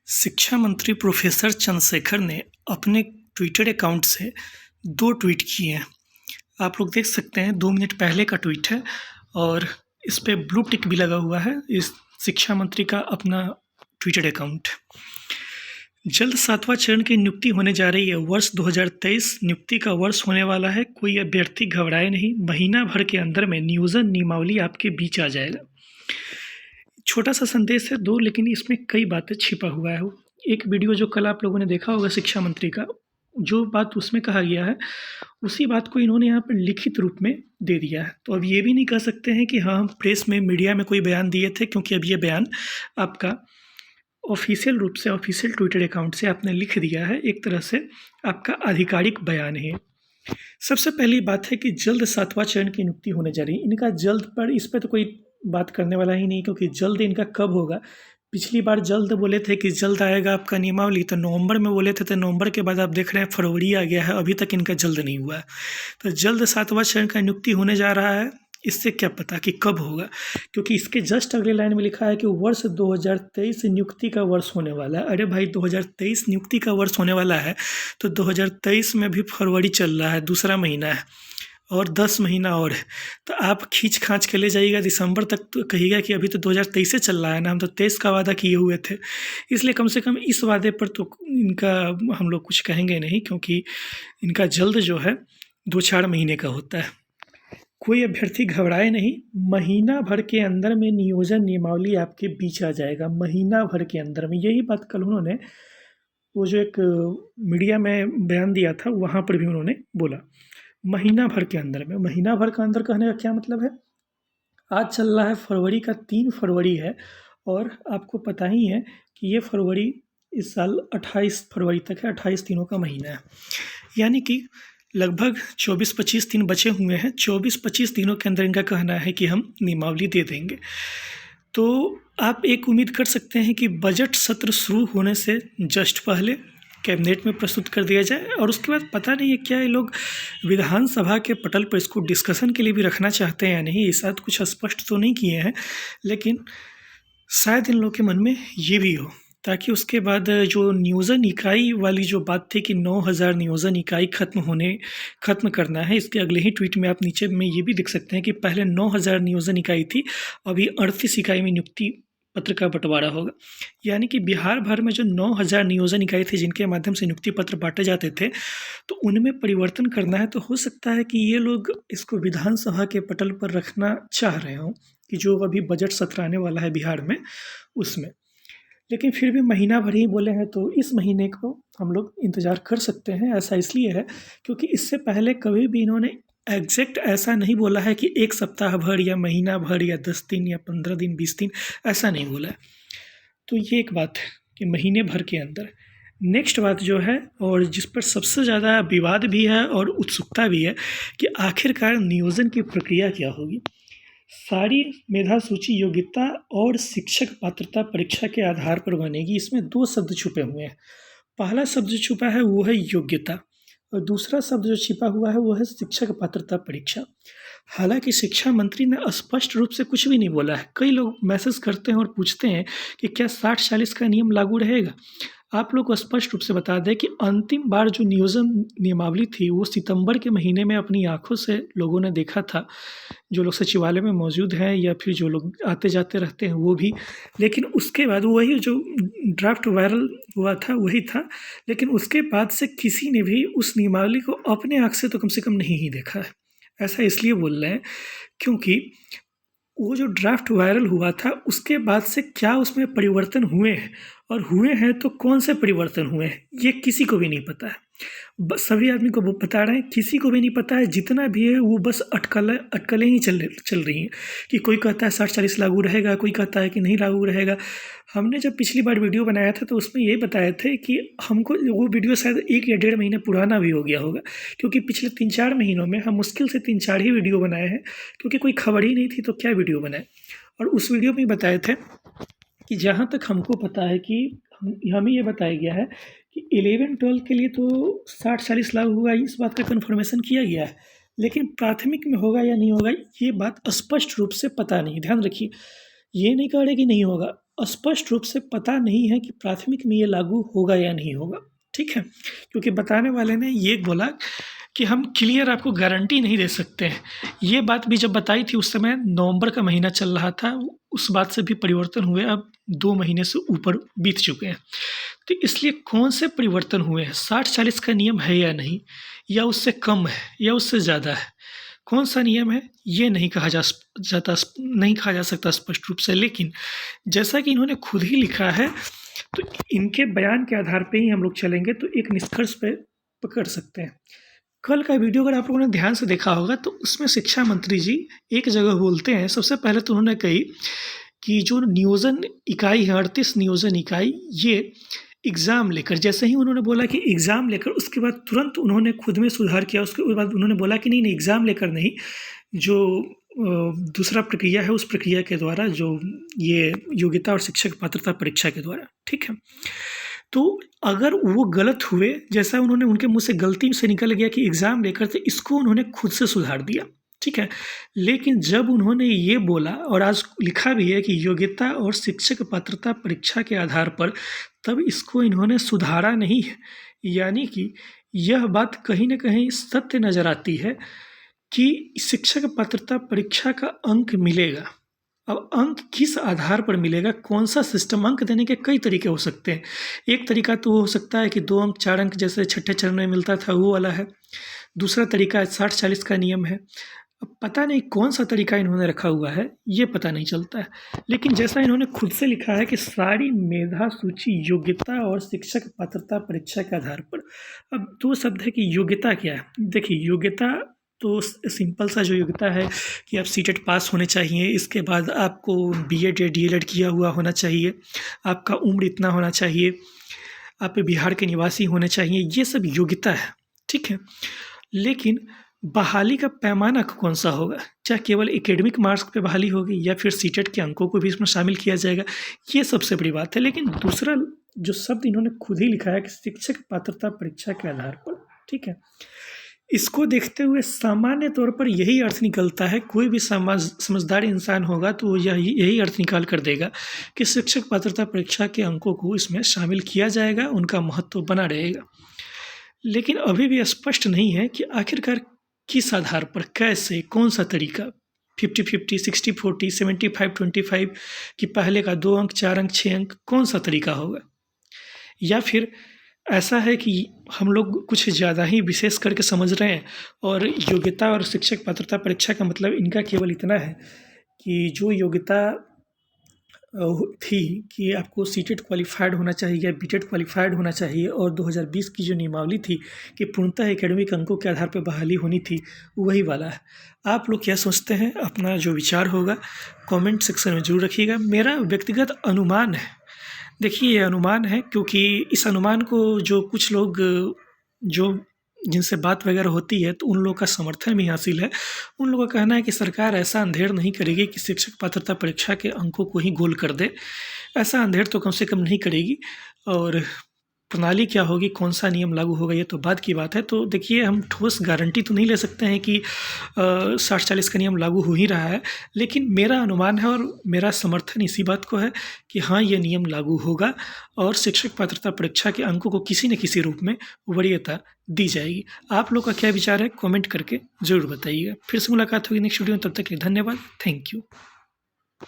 शिक्षा मंत्री प्रोफेसर चंद्रशेखर ने अपने ट्विटर अकाउंट से 2 ट्वीट किए हैं। आप लोग देख सकते हैं 2 मिनट पहले का ट्वीट है और इस पे ब्लू टिक भी लगा हुआ है इस शिक्षा मंत्री का अपना ट्विटर अकाउंट। जल्द 7वां चरण की नियुक्ति होने जा रही है। वर्ष 2023 नियुक्ति का वर्ष होने वाला है। कोई अभ्यर्थी घबराए नहीं, महीना भर के अंदर में नियोजन नियमावली आपके बीच आ जाएगा। छोटा सा संदेश है 2, लेकिन इसमें कई बातें छिपा हुआ है। एक वीडियो जो कल आप लोगों ने देखा होगा शिक्षा मंत्री का, जो बात उसमें कहा गया है उसी बात को इन्होंने यहाँ पर लिखित रूप में दे दिया है। तो अब ये भी नहीं कह सकते हैं कि हाँ हम प्रेस में मीडिया में कोई बयान दिए थे, क्योंकि अब ये बयान आपका ऑफिशियल रूप से ऑफिशियल ट्विटर अकाउंट से आपने लिख दिया है। एक तरह से आपका आधिकारिक बयान है। सबसे पहली बात है कि जल्द 7वां चरण की नियुक्ति होने जा रही है। इनका जल्द पर इस पर तो कोई बात करने वाला ही नहीं, क्योंकि जल्द इनका कब होगा। पिछली बार जल्द बोले थे कि जल्द आएगा आपका नियमावली, तो नवंबर में बोले थे, तो नवंबर के बाद आप देख रहे हैं फरवरी आ गया है, अभी तक इनका जल्द नहीं हुआ है। तो जल्द 7वां चरण का नियुक्ति होने जा रहा है। इससे क्या पता कि कब होगा, क्योंकि इसके जस्ट अगले लाइन में लिखा है कि वर्ष 2023 नियुक्ति का वर्ष होने वाला है। अरे भाई 2023 नियुक्ति का वर्ष होने वाला है तो 2023 में भी फरवरी चल रहा है, दूसरा महीना है और 10 महीना और है। तो आप खींच खांच के ले जाइएगा दिसंबर तक, तो कहिएगा कि अभी तो 2023 से चल रहा है ना, हम तो 23 का वादा किए हुए थे। इसलिए कम से कम इस वादे पर तो इनका हम लोग कुछ कहेंगे नहीं, क्योंकि इनका जल्द जो है 2-4 महीने का होता है। कोई अभ्यर्थी घबराए नहीं, महीना भर के अंदर में नियोजन नियमावली आपके बीच आ जाएगा। महीना भर के अंदर में, यही बात कल उन्होंने वो जो एक मीडिया में बयान दिया था वहाँ पर भी उन्होंने बोला, महीना भर के अंदर में। महीना भर का अंदर कहने का क्या मतलब है? आज चल रहा है फरवरी का 3 फरवरी है और आपको पता ही है कि ये फरवरी इस साल 28 फरवरी तक है, 28 दिनों का महीना है। यानी कि लगभग 24-25 दिन बचे हुए हैं। 24-25 दिनों के अंदर इनका कहना है कि हम नियमावली दे देंगे। तो आप एक उम्मीद कर सकते हैं कि बजट सत्र शुरू होने से जस्ट पहले कैबिनेट में प्रस्तुत कर दिया जाए, और उसके बाद पता नहीं है क्या ये लोग विधानसभा के पटल पर इसको डिस्कशन के लिए भी रखना चाहते हैं या नहीं। ये शायद कुछ स्पष्ट तो नहीं किए हैं, लेकिन शायद इन लोगों के मन में ये भी हो, ताकि उसके बाद जो नियोजन इकाई वाली जो बात थी कि 9000 नियोजन इकाई खत्म करना है, इसके अगले ही ट्वीट में आप नीचे में ये भी देख सकते हैं कि पहले 9000 नियोजन इकाई थी, अभी 38 इकाई में नियुक्ति पत्र का बंटवारा होगा। यानी कि बिहार भर में जो 9000 नियोजन इकाई थी जिनके माध्यम से नियुक्ति पत्र बांटे जाते थे, तो उनमें परिवर्तन करना है। तो हो सकता है कि ये लोग इसको विधानसभा के पटल पर रखना चाह रहे हों, कि जो अभी बजट सत्र आने वाला है बिहार में उसमें। लेकिन फिर भी महीना भर ही बोले हैं, तो इस महीने को हम लोग इंतज़ार कर सकते हैं। ऐसा इसलिए है क्योंकि इससे पहले कभी भी इन्होंने एग्जैक्ट ऐसा नहीं बोला है कि 1 सप्ताह भर या महीना भर या 10 दिन या 15 दिन 20 दिन, ऐसा नहीं बोला है। तो ये एक बात है कि महीने भर के अंदर। नेक्स्ट बात जो है, और जिस पर सबसे ज़्यादा विवाद भी है और उत्सुकता भी है, कि आखिरकार नियोजन की प्रक्रिया क्या होगी। सारी मेधा सूची योग्यता और शिक्षक पात्रता परीक्षा के आधार पर बनेगी। इसमें 2 शब्द छुपे हुए हैं। पहला शब्द जो छुपा है वो है योग्यता, और दूसरा शब्द जो छिपा हुआ है वो है शिक्षक पात्रता परीक्षा। हालांकि शिक्षा मंत्री ने स्पष्ट रूप से कुछ भी नहीं बोला है। कई लोग मैसेज करते हैं और पूछते हैं कि क्या 60-40 का नियम लागू रहेगा। आप लोग को स्पष्ट रूप से बता दें कि अंतिम बार जो नियोजन नियमावली थी वो सितंबर के महीने में अपनी आंखों से लोगों ने देखा था, जो लोग सचिवालय में मौजूद हैं या फिर जो लोग आते जाते रहते हैं वो भी। लेकिन उसके बाद वही जो ड्राफ्ट वायरल हुआ था वही था, लेकिन उसके बाद से किसी ने भी उस नियमावली को अपने आँख से तो कम से कम नहीं ही देखा है। ऐसा इसलिए बोल रहे हैं क्योंकि वो जो ड्राफ्ट वायरल हुआ था उसके बाद से क्या उसमें परिवर्तन हुए हैं, और हुए हैं तो कौन से परिवर्तन हुए हैं, ये किसी को भी नहीं पता है। बस सभी आदमी को वो बता रहे हैं, किसी को भी नहीं पता है। जितना भी है वो बस अटकलें ही चल रही हैं कि कोई कहता है 60-40 लागू रहेगा, कोई कहता है कि नहीं लागू रहेगा। हमने जब पिछली बार वीडियो बनाया था तो उसमें ये बताए थे कि हमको वो वीडियो शायद 1 या 1.5 महीने पुराना भी हो गया होगा, क्योंकि पिछले 3-4 महीनों में हम मुश्किल से 3-4 ही वीडियो बनाए हैं, क्योंकि कोई खबर ही नहीं थी तो क्या वीडियो बनाए। और उस वीडियो में बताए थे कि जहाँ तक हमको पता है कि हमें ये बताया गया है कि 11-12 के लिए तो 60-40 लागू होगा, इस बात का कन्फर्मेशन किया गया है। लेकिन प्राथमिक में होगा या नहीं होगा ये बात स्पष्ट रूप से पता नहीं। ध्यान रखिए, ये नहीं कह रहे कि नहीं होगा, स्पष्ट रूप से पता नहीं है कि प्राथमिक में ये लागू होगा या नहीं होगा, ठीक है? क्योंकि बताने वाले ने ये बोला कि हम क्लियर आपको गारंटी नहीं दे सकते हैं। ये बात भी जब बताई थी उस समय नवंबर का महीना चल रहा था, उस बात से भी परिवर्तन हुए, अब 2 महीने से ऊपर बीत चुके हैं। तो इसलिए कौन से परिवर्तन हुए हैं? 60-40 का नियम है या नहीं? या उससे कम है या उससे ज़्यादा है? कौन-सा नियम है? ये नहीं कहा जा सकता स्पष्ट रूप से, लेकिन जैसा कि इन्होंने खुद ही लिखा है, तो इनके बयान के आधार पे ही हम लोग चलेंगे तो एक निष्कर्ष पे पकड़ सकते हैं। कल का वीडियो अगर आप लोगों ने ध्यान से देखा होगा तो उसमें शिक्षा मंत्री जी एक जगह बोलते हैं, सबसे पहले तो उन्होंने कही कि जो नियोजन इकाई है, 38 नियोजन इकाई, ये एग्ज़ाम लेकर, जैसे ही उन्होंने बोला कि एग्ज़ाम लेकर, उसके बाद तुरंत उन्होंने खुद में सुधार किया। उसके बाद उन्होंने बोला कि नहीं एग्ज़ाम लेकर नहीं, जो दूसरा प्रक्रिया है उस प्रक्रिया के द्वारा, जो ये योग्यता और शिक्षक पात्रता परीक्षा के द्वारा, ठीक है? तो अगर वो गलत हुए, जैसा उन्होंने, उनके मुँह से गलती से निकल गया कि एग्ज़ाम लेकर, तो इसको उन्होंने खुद से सुधार दिया, ठीक है? लेकिन जब उन्होंने ये बोला और आज लिखा भी है कि योग्यता और शिक्षक पात्रता परीक्षा के आधार पर, तब इसको इन्होंने सुधारा नहीं है। यानी कि यह बात कहीं न कहीं सत्य नज़र आती है कि शिक्षक पात्रता परीक्षा का अंक मिलेगा। अब अंक किस आधार पर मिलेगा, कौन-सा सिस्टम? अंक देने के कई तरीके हो सकते हैं। एक तरीका तो हो सकता है कि 2 अंक 4 अंक जैसे छठे चरण में मिलता था वो वाला है। दूसरा तरीका 60-40 का नियम है। अब पता नहीं कौन-सा तरीका इन्होंने रखा हुआ है, ये पता नहीं चलता है। लेकिन जैसा इन्होंने खुद से लिखा है कि सारी मेधा सूची योग्यता और शिक्षक पात्रता परीक्षा के आधार पर। अब 2 शब्द है कि योग्यता क्या है? देखिए, योग्यता तो सिंपल सा जो योग्यता है कि आप सीटेट पास होने चाहिए, इसके बाद आपको बीएड या डीएलएड किया हुआ होना चाहिए, आपका उम्र इतना होना चाहिए, आप बिहार के निवासी होने चाहिए, ये सब योग्यता है, ठीक है? लेकिन बहाली का पैमाना कौन-सा होगा? क्या केवल एकेडमिक मार्क्स पे बहाली होगी या फिर सीटेट के अंकों को भी इसमें शामिल किया जाएगा? ये सबसे बड़ी बात है। लेकिन दूसरा जो शब्द इन्होंने खुद ही लिखा है कि शिक्षक पात्रता परीक्षा के आधार पर, ठीक है? इसको देखते हुए सामान्य तौर पर यही अर्थ निकलता है, कोई भी समझदार इंसान होगा तो वो यही अर्थ निकाल कर देगा कि शिक्षक पात्रता परीक्षा के अंकों को इसमें शामिल किया जाएगा, उनका महत्व बना रहेगा। लेकिन अभी भी स्पष्ट नहीं है कि आखिरकार किस आधार पर, कैसे, कौन-सा तरीका? 50-50, 60-40, 75-25 कि पहले का 2 अंक, 4 अंक, 6 अंक, कौन-सा तरीका होगा? या फिर ऐसा है कि हम लोग कुछ ज़्यादा ही विशेष करके समझ रहे हैं और योग्यता और शिक्षक पात्रता परीक्षा का मतलब इनका केवल इतना है कि जो योग्यता थी कि आपको सीटेट क्वालिफ़ाइड होना चाहिए या बीटेट क्वालिफ़ाइड होना चाहिए, और 2020 की जो नियमावली थी कि पूर्णतः एकेडमिक अंकों के आधार पर बहाली होनी थी, वही वाला है। आप लोग क्या सोचते हैं? अपना जो विचार होगा कमेंट सेक्शन में ज़रूर रखिएगा। मेरा व्यक्तिगत अनुमान है, देखिए ये अनुमान है, क्योंकि इस अनुमान को जो कुछ लोग जो जिनसे बात वगैरह होती है तो उन लोगों का समर्थन भी हासिल है। उन लोगों का कहना है कि सरकार ऐसा अंधेर नहीं करेगी कि शिक्षक पात्रता परीक्षा के अंकों को ही गोल कर दे। ऐसा अंधेर तो कम से कम नहीं करेगी, और प्रणाली क्या होगी, कौन-सा नियम लागू होगा, ये तो बाद की बात है। तो देखिए, हम ठोस गारंटी तो नहीं ले सकते हैं कि 60-40 का नियम लागू हो ही रहा है, लेकिन मेरा अनुमान है और मेरा समर्थन इसी बात को है कि हाँ, ये नियम लागू होगा और शिक्षक पात्रता परीक्षा के अंकों को किसी न किसी रूप में वरीयता दी जाएगी। आप लोग का क्या विचार है? कमेंट करके ज़रूर बताइएगा। फिर से मुलाकात होगी नेक्स्ट वीडियो में, तब तक के लिए धन्यवाद। Thank you.